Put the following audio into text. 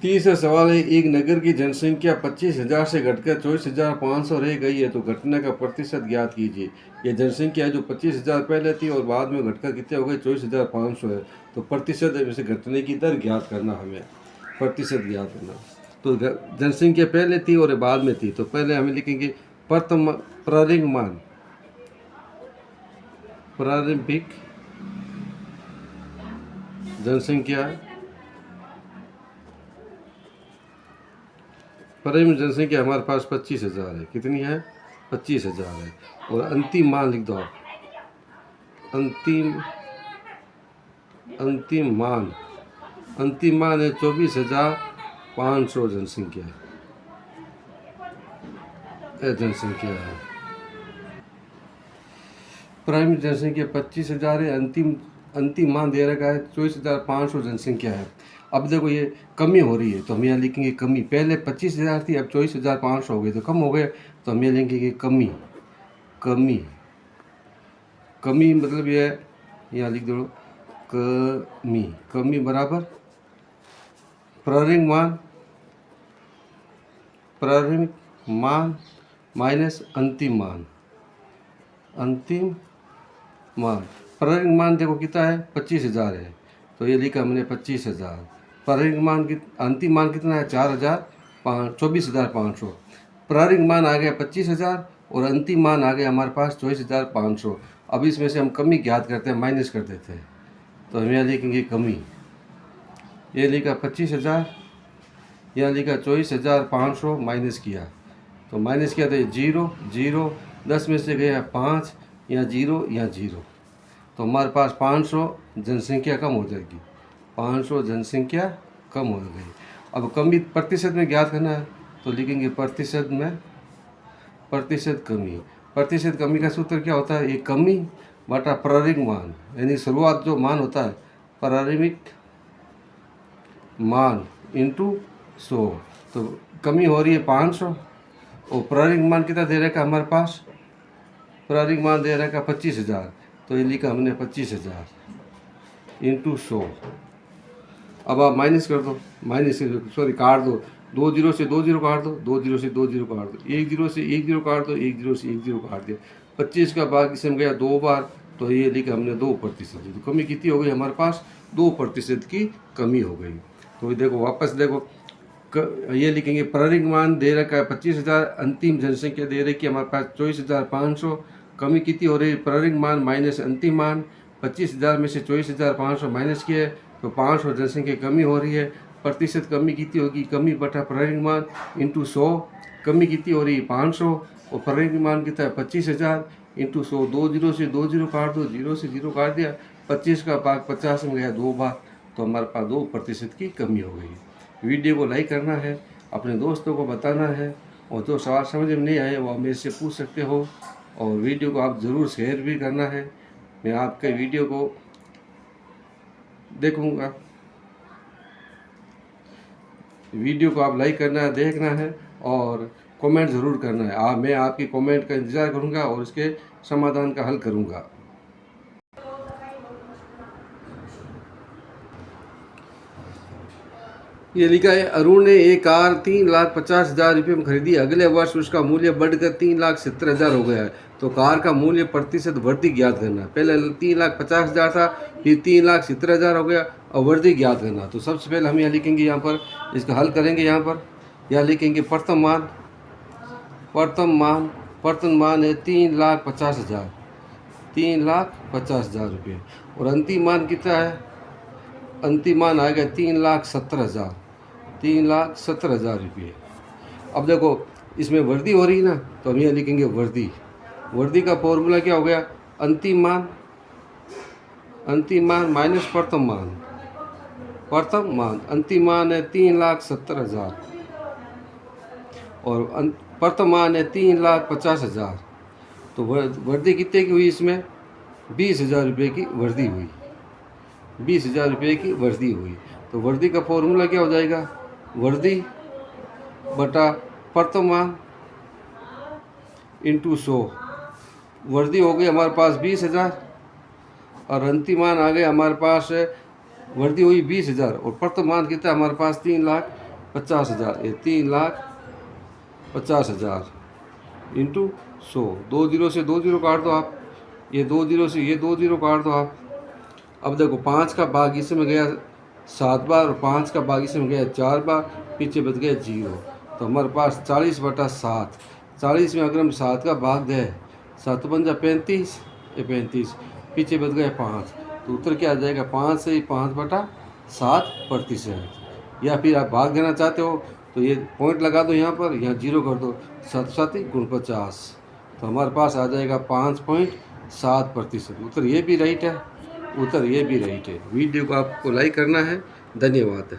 तीसरा सवाल है, एक नगर की जनसंख्या 25,000 से घटकर 24,500 रह गई है तो घटना का प्रतिशत ज्ञात कीजिए। यह जनसंख्या है जो 25,000 पहले थी और बाद में घटकर कितने हो गए 24,500 है। तो प्रतिशत में से घटने की दर ज्ञात करना, हमें प्रतिशत ज्ञात करना। तो जनसंख्या पहले थी और बाद में थी, तो पहले हमें लिखेंगे प्रारंभिक जनसंख्या। प्रारंभिक जनसंख्या हमारे पास 25,000 है। कितनी है? 25,000 है। और अंतिम मान लिख दो आप। अंतिम मान है 24,500 जनसंख्या है। प्रारंभिक जनसंख्या 25,000 है। अंतिम मान दे रखा है 24,500 जनसंख्या है। अब देखो ये कमी हो रही है तो हम यहाँ लिखेंगे कमी। पहले 25,000 थी, अब 24,500 हो गई, तो कम हो गए, तो हम यहाँ लिखेंगे कमी। कमी मतलब ये यहाँ लिख दो कमी बराबर प्रारंभिक मान माइनस अंतिम मान। प्रारंभिक मान देखो कितना है? 25,000 है, तो ये लिखा हमने 25,000। प्रारंभिक मान अंतिम मान कितना है? 24,500। प्रारंभिक मान आ गया 25,000 और अंतिम मान आ गया हमारे पास 24,500। अब इसमें से हम कमी ज्ञात करते हैं, माइनस कर देते हैं, तो हम यहाँ लिखेंगे कमी। ये लिखा 25,000, यहाँ लिखा 24,500, माइनस किया, तो माइनस किया तो 0 10 में से गया 5, यहाँ 0 यहाँ 0, तो हमारे पास 500 जनसंख्या कम हो जाएगी। 500 जनसंख्या कम हो गई। अब कमी प्रतिशत में ज्ञात करना है, तो लिखेंगे प्रतिशत कमी। प्रतिशत कमी का सूत्र क्या होता है? ये कमी बटा प्रारंभिक मान, यानी शुरुआत जो मान होता है प्रारंभिक मान इंटू 100। तो कमी हो रही है 500 और प्रारंभिक मान कितना दे रखा हमारे पास? प्रारंभिक मान दे रखा 25,000, तो ये लिखा हमने 25,000 इंटू 100। अब आप माइनस कर दो, काट दो। 2 0 से 2 0 काट दो, 2 0 से 2 0 काट दो, 1 0 से 1 0 काट दो, 1 0 से 1 0 काट दिया। 25 का भाग इसमें गया 2 बार, तो ये लिखा हमने 2%। तो कमी कितनी हो गई हमारे पास? 2% की कमी हो गई। तो देखो वापस देखो, ये लिखेंगे प्रारंभिक मान दे रखा है 25,000, अंतिम जनसंख्या दे रखी है हमारे पास 24,500। कमी कितनी हो रही है? प्रारंभिक मान माइनस अंतिम मान। 25,000 में से 24,500 माइनस किया तो 500 जनसंख्या कमी हो रही है। प्रतिशत कमी कितनी होगी? कमी बटा प्रारंभिक मान इंटू 100। कमी कितनी हो रही है? 500 और प्रारंभिक मान कितना है? 25,000 इंटू 100। 2 0 से 2 0 काट दो, 0 से 0 काट दिया। 25 का भाग 50 में गया 2 बार, तो हमारे पास 2% की कमी हो गई। वीडियो को लाइक करना है, अपने दोस्तों को बताना है, और जो सवाल समझ में नहीं आए वो आप मेरे से पूछ सकते हो। और वीडियो को आप ज़रूर शेयर भी करना है, मैं आपके वीडियो को देखूंगा। वीडियो को आप लाइक करना है, देखना है और कमेंट ज़रूर करना है। मैं आपकी कमेंट का इंतज़ार करूंगा और इसके समाधान का हल करूंगा। ये लिखा है, अरुण ने एक कार 3,50,000 रुपये में खरीदी। अगले वर्ष उसका मूल्य बढ़कर 3,70,000 हो गया है, तो कार का मूल्य प्रतिशत वृद्धि ज्ञात करना। पहले 3,50,000 था, फिर 3,70,000 हो गया, और वृद्धि ज्ञात करना। तो सबसे पहले हम यहाँ लिखेंगे, यहाँ पर इसका हल करेंगे। यहाँ लिखेंगे प्रथम मान है 3,50,000 रुपये, और अंतिम मान कितना है? अंतिम मान आ गया 3,70,000 रुपये। अब देखो इसमें वृद्धि हो रही है ना, तो हम यहाँ लिखेंगे वृद्धि का फॉर्मूला क्या हो गया? अंतिम मान माइनस प्रथम मान। अंतिम मान है 3,70,000 और प्रथम मान है 3,50,000। तो वृद्धि कितने की हुई? इसमें 20,000 रुपये की वृद्धि हुई। 20,000 रुपये की वृद्धि हुई। तो वृद्धि का फॉर्मूला क्या हो जाएगा? वृद्धि बटा प्रथम मान इंटू 100। वृद्धि हो गई हमारे पास 20,000 और अंतिम मान आ गए हमारे पास, वृद्धि हुई 20,000 और प्रथम मान कितना हमारे पास? 50,000, ये 3,50,000 इंटू 100। 2 जीरो से 2 जीरो काट दो आप, ये 2 जीरो से ये 2 जीरो काट दो आप। अब देखो 5 का भाग इसमें गया 7 बार और 5 का भाग इसमें गया 4 बार, पीछे बच गया 0। तो हमारे पास 40/7। 40 में अगर हम 7 का भाग दें, 7 पंजा 35, ये 35, पीछे बच गए 5। तो उत्तर क्या आ जाएगा? 5 से 5/7%। या फिर आप भाग देना चाहते हो तो ये पॉइंट लगा दो यहाँ पर, यहाँ 0 कर दो, 7 7 × 50। तो हमारे पास आ जाएगा 5.7%। उत्तर ये भी राइट है, उत्तर ये भी राइट है। वीडियो को आपको लाइक करना है। धन्यवाद।